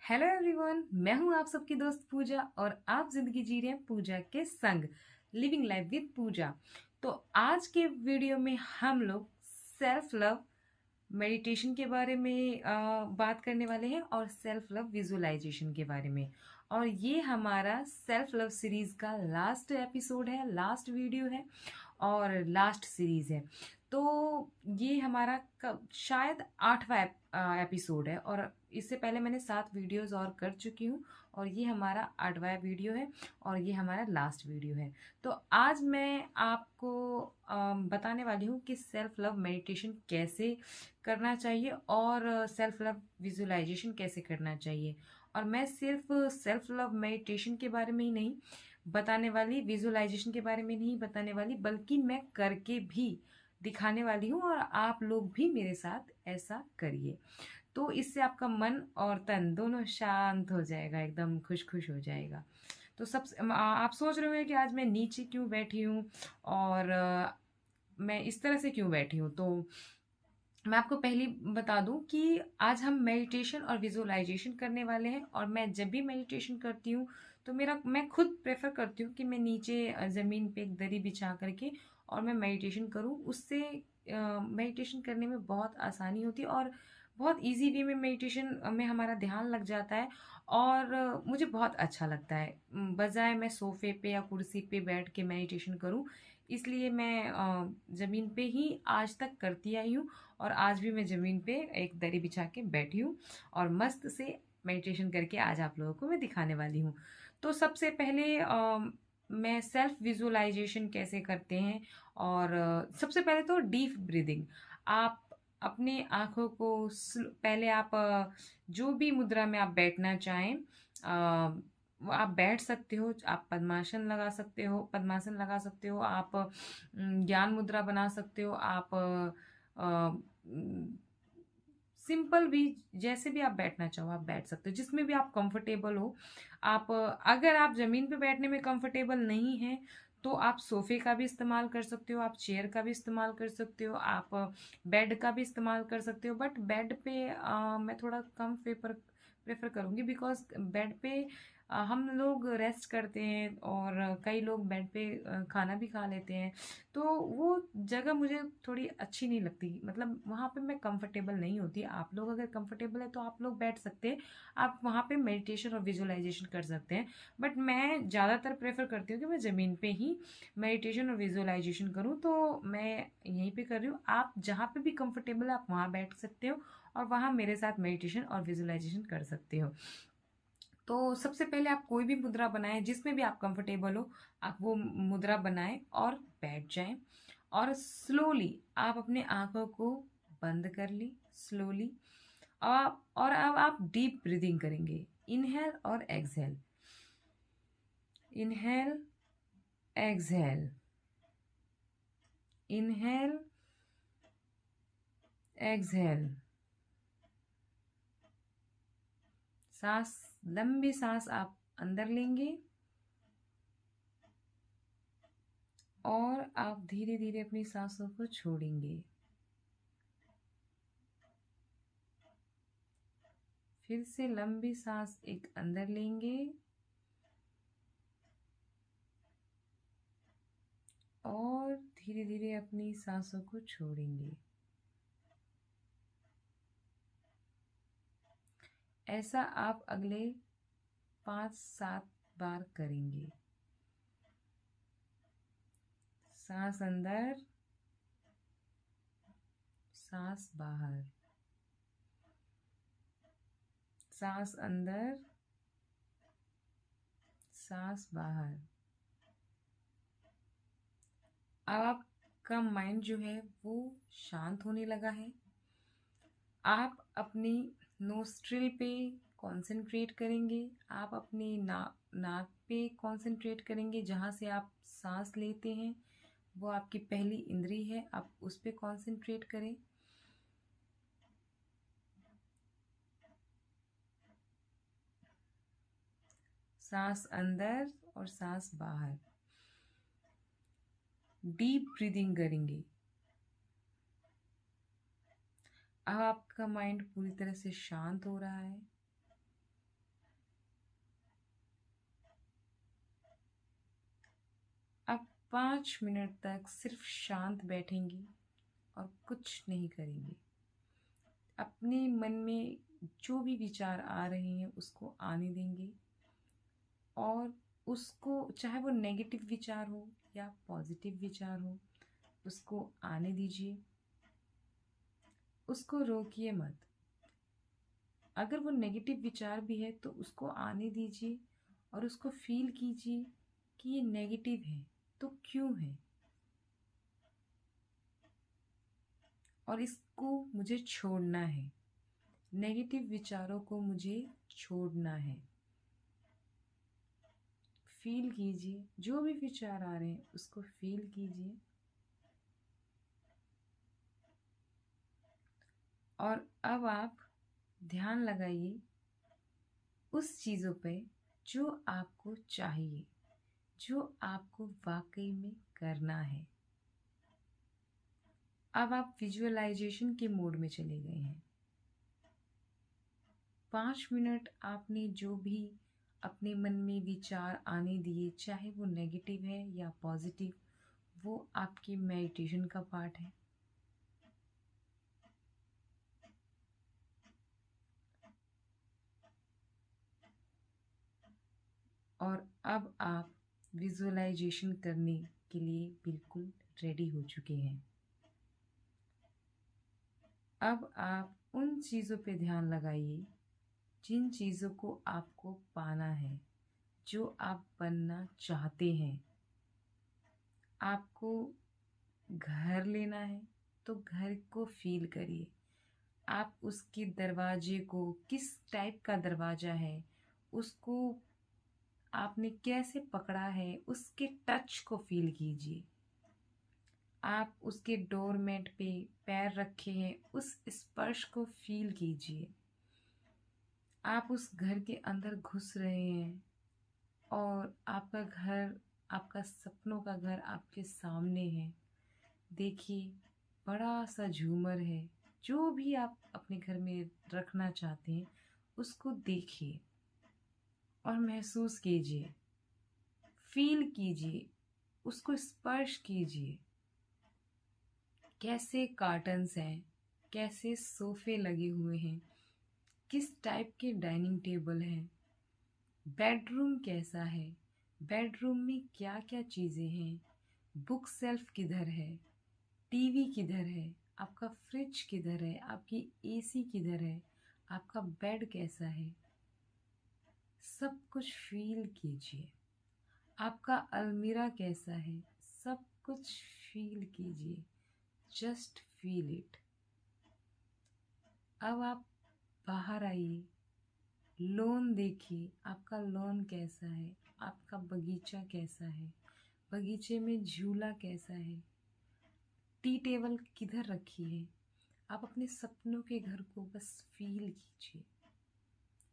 Hello everyone, मैं हूं आप सबकी दोस्त पूजा और आप जिंदगी जी रहे हैं पूजा के संग। लिविंग लाइफ विद पूजा। तो आज के वीडियो में हम लोग सेल्फ लव मेडिटेशन के बारे में बात करने वाले हैं और सेल्फ लव विजुअलाइजेशन के बारे में। और ये हमारा सेल्फ लव सीरीज का लास्ट एपिसोड है, लास्ट वीडियो है और लास्ट सीरीज है। तो ये हमारा शायद 8वां एपिसोड है और इससे पहले मैंने 7 वीडियोस और कर चुकी हूँ और ये हमारा 8वां वीडियो है और ये हमारा लास्ट वीडियो है। तो आज मैं आपको बताने वाली हूँ कि सेल्फ लव मेडिटेशन कैसे करना चाहिए और सेल्फ लव विजुअलाइजेशन कैसे करना चाहिए। और मैं सिर्फ सेल्फ लव मेडिटेशन के बारे में ही नहीं बताने वाली, विजुअलाइजेशन के बारे में नहीं बताने वाली, बल्कि मैं करके भी दिखाने वाली हूँ और आप लोग भी मेरे साथ ऐसा करिए। तो इससे आपका मन और तन दोनों शांत हो जाएगा, एकदम खुश खुश हो जाएगा। तो सब आप सोच रहे होंगे कि आज मैं नीचे क्यों बैठी हूँ और मैं इस तरह से क्यों बैठी हूँ। तो मैं आपको पहले बता दूं कि आज हम मेडिटेशन और विजुअलाइजेशन करने वाले हैं। और मैं जब भी मेडिटेशन करती हूँ तो मैं खुद प्रेफर करती हूँ कि मैं नीचे ज़मीन पे एक दरी बिछा करके और मैं मेडिटेशन करूँ। उससे मेडिटेशन करने में बहुत आसानी होती है और बहुत इजी वे में मेडिटेशन में हमारा ध्यान लग जाता है और मुझे बहुत अच्छा लगता है, बजाय मैं सोफे पे या कुर्सी पे बैठ के मेडिटेशन करूँ। इसलिए मैं ज़मीन पे ही आज तक करती आई हूँ और आज भी मैं ज़मीन पे एक दरी बिछा के बैठी हूँ और मस्त से मेडिटेशन करके आज आप लोगों को मैं दिखाने वाली हूँ। तो सबसे पहले मैं सेल्फ विजुअलाइजेशन कैसे करते हैं और सबसे पहले तो डीप ब्रीदिंग। आप अपने आँखों को पहले आप जो भी मुद्रा में आप बैठना चाहें वो आप बैठ सकते हो। आप पद्मासन लगा सकते हो, आप ज्ञान मुद्रा बना सकते हो, आप सिंपल भी, जैसे भी आप बैठना चाहो आप बैठ सकते हो, जिसमें भी आप कंफर्टेबल हो। आप अगर आप ज़मीन पे बैठने में कंफर्टेबल नहीं हैं तो आप सोफ़े का भी इस्तेमाल कर सकते हो, आप चेयर का भी इस्तेमाल कर सकते हो, आप बेड का भी इस्तेमाल कर सकते हो। बट बेड पे मैं थोड़ा कम प्रेफर करूँगी, बिकॉज़ बेड पे हम लोग रेस्ट करते हैं और कई लोग बेड पे खाना भी खा लेते हैं। तो वो जगह मुझे थोड़ी अच्छी नहीं लगती, मतलब वहाँ पे मैं कंफर्टेबल नहीं होती। आप लोग अगर कंफर्टेबल है तो आप लोग बैठ सकते हैं, आप वहाँ पे मेडिटेशन और विजुअलाइजेशन कर सकते हैं। बट मैं ज़्यादातर प्रेफर करती हूँ कि मैं ज़मीन पे ही मेडिटेशन और विजुअलाइजेशन करूँ। तो मैं यहीं पे कर रही हूँ, आप जहाँ पे भी कंफर्टेबल है आप वहाँ बैठ सकते हो और वहाँ मेरे साथ मेडिटेशन और विजुअलाइजेशन कर सकते हो। तो सबसे पहले आप कोई भी मुद्रा बनाएं जिसमें भी आप कंफर्टेबल हो, आप वो मुद्रा बनाएं और बैठ जाएं। और स्लोली आप अपने आंखों को बंद कर ली, स्लोली। अब आप डीप ब्रीदिंग करेंगे, इनहेल और exhale, inhale, exhale, inhale, exhale. सांस, लंबी सांस आप अंदर लेंगे और आप धीरे धीरे अपनी सांसों को छोड़ेंगे। फिर से लंबी सांस एक अंदर लेंगे और धीरे धीरे अपनी सांसों को छोड़ेंगे। ऐसा आप अगले 5-7 बार करेंगे। सांस अंदर, सांस बाहर, सांस अंदर, सांस बाहर। अब आपका माइंड जो है वो शांत होने लगा है। आप अपनी नोस्ट्रिल पे कंसंट्रेट करेंगे, आप अपने नाक पे कंसंट्रेट करेंगे, जहाँ से आप सांस लेते हैं वो आपकी पहली इंद्री है, आप उस पे कंसंट्रेट करें। सांस अंदर और सांस बाहर, डीप ब्रीदिंग करेंगे। अब आपका माइंड पूरी तरह से शांत हो रहा है। 5 मिनट तक सिर्फ शांत बैठेंगी और कुछ नहीं करेंगी। अपने मन में जो भी विचार आ रहे हैं उसको आने देंगे और उसको, चाहे वो नेगेटिव विचार हो या पॉजिटिव विचार हो, उसको आने दीजिए, उसको रोकिए मत। अगर वो नेगेटिव विचार भी है तो उसको आने दीजिए और उसको फील कीजिए कि ये नेगेटिव है तो क्यों है, और इसको मुझे छोड़ना है। नेगेटिव विचारों को मुझे छोड़ना है। फील कीजिए, जो भी विचार आ रहे हैं उसको फील कीजिए और अब आप ध्यान लगाइए उस चीज़ों पे जो आपको चाहिए, जो आपको वाकई में करना है। अब आप विजुअलाइजेशन के मोड में चले गए हैं। 5 मिनट आपने जो भी अपने मन में विचार आने दिए, चाहे वो नेगेटिव है या पॉजिटिव, वो आपकी मेडिटेशन का पार्ट है। और अब आप विजुअलाइजेशन करने के लिए बिल्कुल रेडी हो चुके हैं। अब आप उन चीज़ों पे ध्यान लगाइए जिन चीज़ों को आपको पाना है, जो आप बनना चाहते हैं। आपको घर लेना है तो घर को फील करिए। आप उसके दरवाजे को, किस टाइप का दरवाजा है, उसको आपने कैसे पकड़ा है, उसके टच को फील कीजिए। आप उसके डोरमेट पे पैर रखे हैं, उस स्पर्श को फील कीजिए। आप उस घर के अंदर घुस रहे हैं और आपका घर, आपका सपनों का घर आपके सामने है। देखिए, बड़ा सा झूमर है। जो भी आप अपने घर में रखना चाहते हैं उसको देखिए और महसूस कीजिए, फील कीजिए, उसको स्पर्श कीजिए। कैसे कार्टन्स हैं, कैसे सोफे लगे हुए हैं, किस टाइप के डाइनिंग टेबल हैं, बेडरूम कैसा है, बेडरूम में क्या क्या चीज़ें हैं, बुक सेल्फ किधर है, टीवी किधर है, आपका फ्रिज किधर है, आपकी एसी किधर है, आपका बेड कैसा है, सब कुछ फील कीजिए। आपका अलमीरा कैसा है, सब कुछ फील कीजिए। Just feel it. अब आप बाहर आइए, लॉन देखिए, आपका लॉन कैसा है, आपका बगीचा कैसा है, बगीचे में झूला कैसा है, टी टेबल किधर रखी है। आप अपने सपनों के घर को बस फील कीजिए,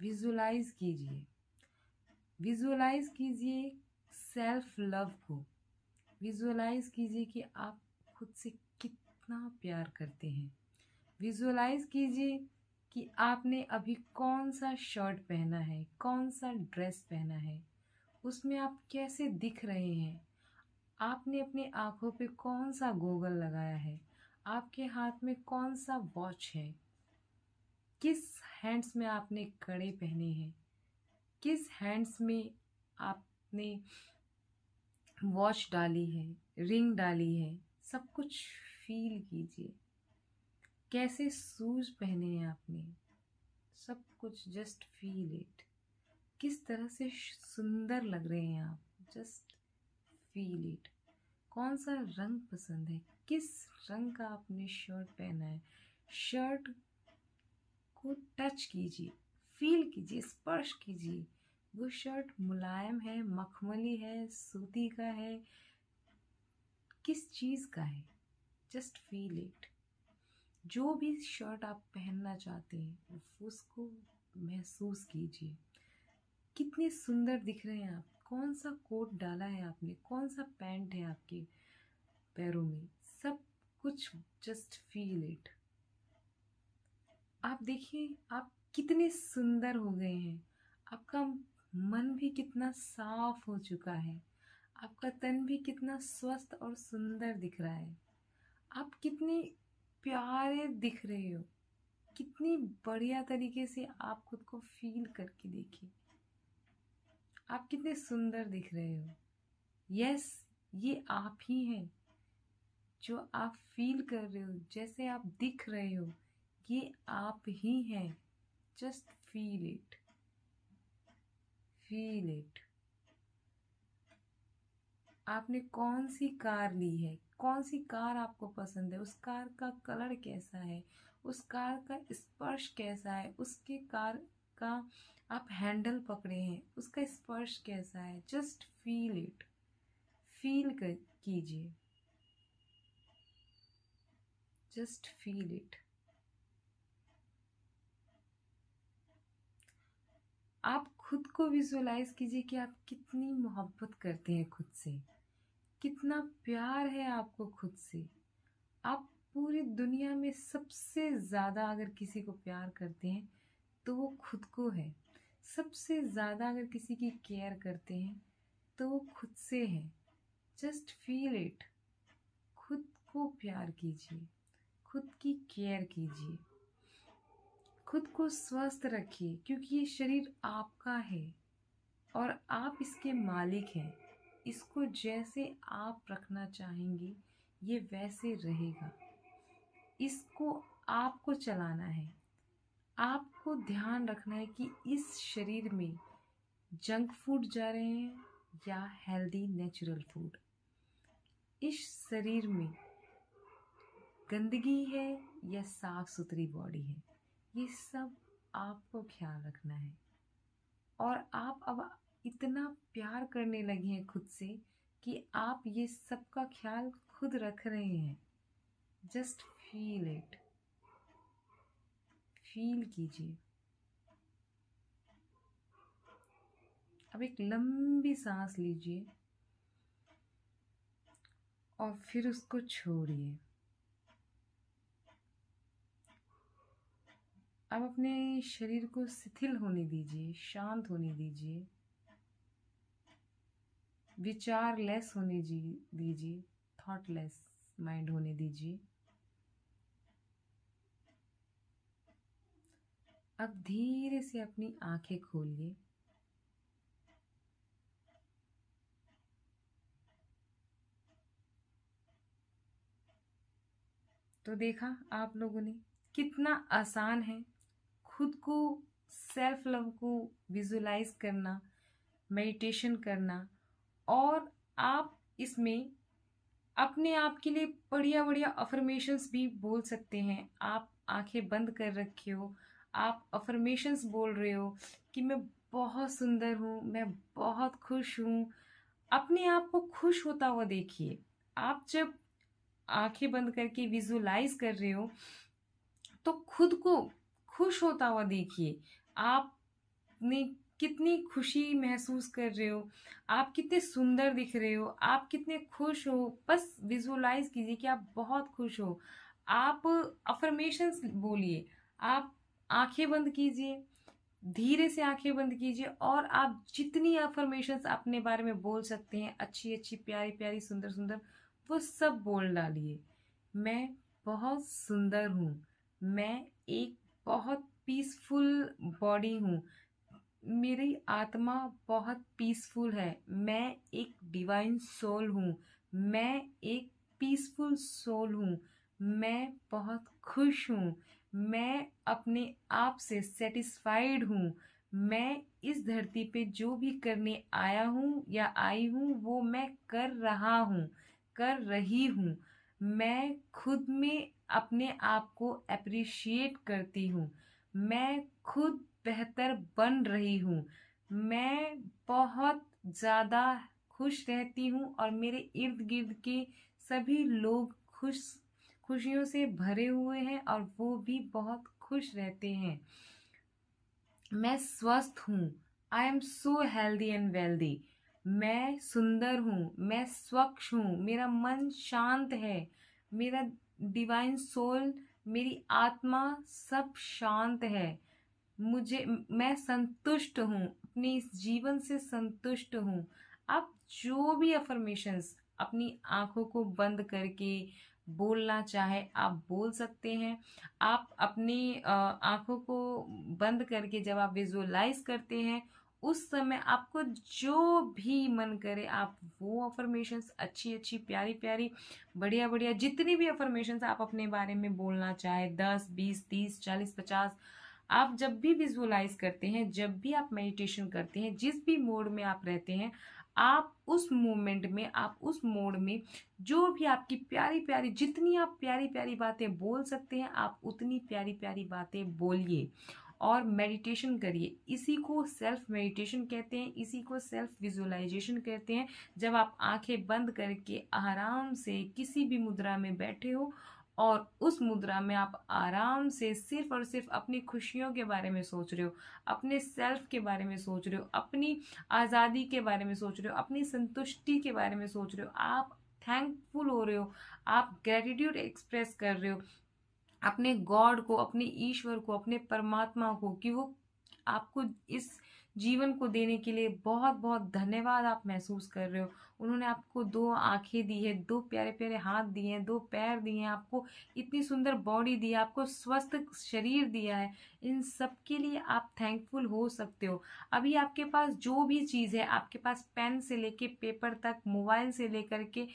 विजुलाइज कीजिए। विजुलाइज कीजिए सेल्फ लव को। विजुलाइज कीजिए कि आप खुद से कितना प्यार करते हैं। विजुलाइज कीजिए कि आपने अभी कौन सा शर्ट पहना है, कौन सा ड्रेस पहना है, उसमें आप कैसे दिख रहे हैं। आपने अपनी आंखों पे कौन सा गोगल लगाया है, आपके हाथ में कौन सा वॉच है, किस हैंड्स में आपने कड़े पहने हैं, किस हैंड्स में आपने वॉच डाली है, रिंग डाली है। सब कुछ फील कीजिए। कैसे शूज पहने हैं आपने, सब कुछ जस्ट फील इट। किस तरह से सुंदर लग रहे हैं आप, जस्ट फील इट। कौन सा रंग पसंद है, किस रंग का आपने शर्ट पहना है, शर्ट को टच कीजिए, फील कीजिए, स्पर्श कीजिए। वो शर्ट मुलायम है, मखमली है, सूती का है, किस चीज़ का है, जस्ट फील इट। जो भी शर्ट आप पहनना चाहते हैं उसको महसूस कीजिए। कितने सुंदर दिख रहे हैं आप, कौन सा कोट डाला है आपने, कौन सा पैंट है आपके पैरों में, सब कुछ जस्ट फील इट। आप देखिए आप कितने सुंदर हो गए हैं, आपका मन भी कितना साफ हो चुका है, आपका तन भी कितना स्वस्थ और सुंदर दिख रहा है। आप कितने प्यारे दिख रहे हो। कितनी बढ़िया तरीके से आप खुद को फील करके देखिए। आप कितने सुंदर दिख रहे हो। यस, ये आप ही हैं। जो आप फील कर रहे हो, जैसे आप दिख रहे हो, ये आप ही हैं। Just feel it, feel it. आपने कौन सी कार ली है, कौन सी कार आपको पसंद है, उस कार का कलर कैसा है, उस कार का स्पर्श कैसा है, उसके कार का आप हैंडल पकड़े हैं, उसका स्पर्श कैसा है। जस्ट फील इट, फील कर कीजिए। Just feel it. आप खुद को विजुअलाइज कीजिए कि आप कितनी मोहब्बत करते हैं खुद से, कितना प्यार है आपको खुद से। आप पूरी दुनिया में सबसे ज़्यादा अगर किसी को प्यार करते हैं तो वो खुद को है। सबसे ज़्यादा अगर किसी की केयर करते हैं तो वो खुद से है। Just feel it. खुद को प्यार कीजिए, खुद की केयर कीजिए, खुद को स्वस्थ रखिए, क्योंकि ये शरीर आपका है और आप इसके मालिक हैं। इसको जैसे आप रखना चाहेंगे ये वैसे रहेगा। इसको आपको चलाना है। आपको ध्यान रखना है कि इस शरीर में जंक फूड जा रहे हैं या हेल्दी नेचुरल फूड। इस शरीर में गंदगी है या साफ सुथरी बॉडी है, ये सब आपको ख्याल रखना है। और आप अब इतना प्यार करने लगे हैं खुद से कि आप ये सब का ख्याल खुद रख रहे हैं। जस्ट फील इट, फील कीजिए। अब एक लंबी सांस लीजिए और फिर उसको छोड़िए। अब अपने शरीर को शिथिल होने दीजिए, शांत होने दीजिए, विचार लेस होने दीजिए, थॉटलेस माइंड होने दीजिए। अब धीरे से अपनी आंखें खोलिए। तो देखा आप लोगों ने कितना आसान है खुद को, सेल्फ लव को विजुलाइज करना, मेडिटेशन करना। और आप इसमें अपने आप के लिए बढ़िया बढ़िया अफर्मेशंस भी बोल सकते हैं। आप आंखें बंद कर रखे हो, आप अफर्मेशंस बोल रहे हो कि मैं बहुत सुंदर हूँ, मैं बहुत खुश हूँ। अपने आप को खुश होता हुआ देखिए। आप जब आंखें बंद करके विजुलाइज कर रहे हो तो खुद को खुश होता हुआ देखिए। आपने कितनी खुशी महसूस कर रहे हो, आप कितने सुंदर दिख रहे हो, आप कितने खुश हो। बस विजुअलाइज कीजिए कि आप बहुत खुश हो। आप अफर्मेशंस बोलिए। आप आंखें बंद कीजिए, धीरे से आंखें बंद कीजिए और आप जितनी अफर्मेशंस अपने बारे में बोल सकते हैं, अच्छी अच्छी प्यारी प्यारी सुंदर सुंदर, वो सब बोल डालिए। मैं बहुत सुंदर हूँ, मैं एक बहुत पीसफुल बॉडी हूँ, मेरी आत्मा बहुत पीसफुल है, मैं एक डिवाइन सोल हूँ, मैं एक पीसफुल सोल हूँ, मैं बहुत खुश हूँ, मैं अपने आप से सेटिस्फाइड हूँ। मैं इस धरती पे जो भी करने आया हूँ या आई हूँ वो मैं कर रहा हूँ, कर रही हूँ। मैं खुद में अपने आप को अप्रिशिएट करती हूँ। मैं खुद बेहतर बन रही हूँ। मैं बहुत ज़्यादा खुश रहती हूँ और मेरे इर्द गिर्द के सभी लोग खुशियों से भरे हुए हैं और वो भी बहुत खुश रहते हैं। मैं स्वस्थ हूँ। I am so healthy and wealthy. मैं सुंदर हूँ, मैं स्वच्छ हूँ, मेरा मन शांत है, मेरा डिवाइन सोल, मेरी आत्मा सब शांत है। मैं संतुष्ट हूँ, अपने इस जीवन से संतुष्ट हूँ। आप जो भी अफर्मेशंस अपनी आंखों को बंद करके बोलना चाहे आप बोल सकते हैं। आप अपनी आंखों को बंद करके जब आप विजुअलाइज करते हैं, उस समय आपको जो भी मन करे आप वो अफर्मेशंस अच्छी अच्छी प्यारी प्यारी बढ़िया बढ़िया जितनी भी अफर्मेशंस आप अपने बारे में बोलना चाहे 10, 20, 30, 40, 50, आप जब भी विजुअलाइज करते हैं, जब भी आप मेडिटेशन करते हैं, जिस भी मोड में आप रहते हैं, आप उस मोमेंट में, आप उस मोड में जो भी आपकी प्यारी प्यारी जितनी आप प्यारी प्यारी बातें बोल सकते हैं, आप उतनी प्यारी प्यारी बातें बोलिए और मेडिटेशन करिए। इसी को सेल्फ मेडिटेशन कहते हैं, इसी को सेल्फ विजुअलाइजेशन कहते हैं। जब आप आंखें बंद करके आराम से किसी भी मुद्रा में बैठे हो और उस मुद्रा में आप आराम से सिर्फ और सिर्फ अपनी खुशियों के बारे में सोच रहे हो, अपने सेल्फ के बारे में सोच रहे हो, अपनी आज़ादी के बारे में सोच रहे हो, अपनी संतुष्टि के बारे में सोच रहे हो, आप थैंकफुल हो रहे हो, आप ग्रेटिट्यूड एक्सप्रेस कर रहे हो अपने गॉड को, अपने ईश्वर को, अपने परमात्मा को, कि वो आपको इस जीवन को देने के लिए बहुत बहुत धन्यवाद आप महसूस कर रहे हो। उन्होंने आपको दो आंखें दी है, दो प्यारे प्यारे हाथ दिए हैं, दो पैर दिए हैं, आपको इतनी सुंदर बॉडी दी है, आपको स्वस्थ शरीर दिया है। इन सब के लिए आप थैंकफुल हो सकते हो। अभी आपके पास जो भी चीज़ है, आपके पास पेन से लेके पेपर तक, मोबाइल से लेकर के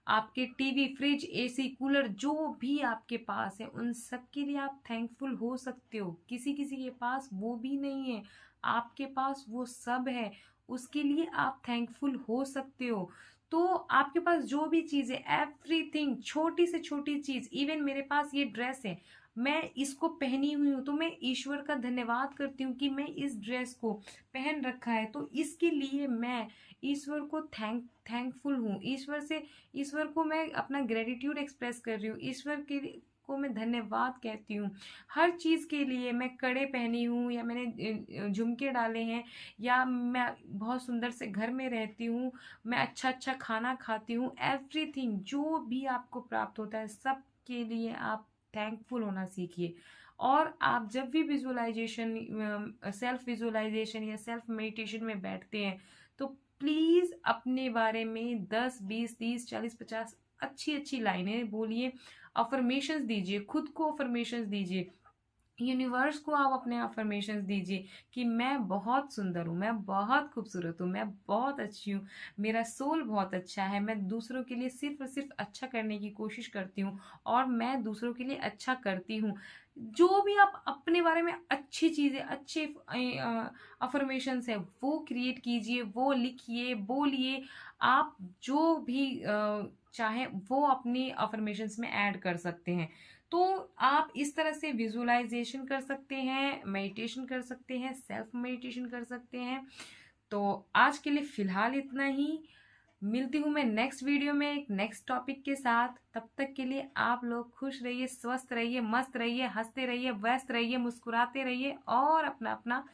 आपके टीवी, फ्रिज, एसी, कूलर जो भी आपके पास है, उन सब के लिए आप थैंकफुल हो सकते हो। किसी किसी के पास वो भी नहीं है, आपके पास वो सब है, उसके लिए आप थैंकफुल हो सकते हो। तो आपके पास जो भी चीज़ है, एवरीथिंग, छोटी से छोटी चीज़, इवन मेरे पास ये ड्रेस है, मैं इसको पहनी हुई हूँ तो मैं ईश्वर का धन्यवाद करती हूँ कि मैं इस ड्रेस को पहन रखा है, तो इसके लिए मैं ईश्वर को थैंकफुल हूँ। ईश्वर को मैं अपना ग्रेटिट्यूड एक्सप्रेस कर रही हूँ, ईश्वर के को मैं धन्यवाद कहती हूँ हर चीज़ के लिए। मैं कड़े पहनी हूँ या मैंने झुमके डाले हैं, या मैं बहुत सुंदर से घर में रहती हूँ, मैं अच्छा अच्छा खाना खाती हूँ, एवरीथिंग जो भी आपको प्राप्त होता है सब के लिए आप थैंकफुल होना सीखिए। और आप जब भी विजुअलाइजेशन, सेल्फ विजुअलाइजेशन या सेल्फ मेडिटेशन में बैठते हैं, तो प्लीज अपने बारे में 10, 20, 30, 40, 50 अच्छी अच्छी लाइनें बोलिए, अफर्मेशंस दीजिए, खुद को अफर्मेशंस दीजिए, यूनिवर्स को आप अपने अफर्मेशंस दीजिए कि मैं बहुत सुंदर हूँ, मैं बहुत खूबसूरत हूँ, मैं बहुत अच्छी हूँ, मेरा सोल बहुत अच्छा है, मैं दूसरों के लिए सिर्फ और सिर्फ अच्छा करने की कोशिश करती हूँ और मैं दूसरों के लिए अच्छा करती हूँ। जो भी आप अपने बारे में अच्छी चीज़ें, अच्छे अफर्मेशंस है, वो क्रिएट कीजिए, वो लिखिए, बोलिए। आप जो भी चाहें वो अपनी अफर्मेशंस में ऐड कर सकते हैं। तो आप इस तरह से विजुअलाइजेशन कर सकते हैं, मेडिटेशन कर सकते हैं, सेल्फ मेडिटेशन कर सकते हैं। तो आज के लिए फिलहाल इतना ही। मिलती हूँ मैं नेक्स्ट वीडियो में एक नेक्स्ट टॉपिक के साथ। तब तक के लिए आप लोग खुश रहिए, स्वस्थ रहिए, मस्त रहिए, हंसते रहिए, व्यस्त रहिए, मुस्कुराते रहिए और अपना अपना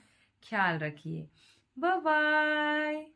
ख्याल रखिए। Bye bye.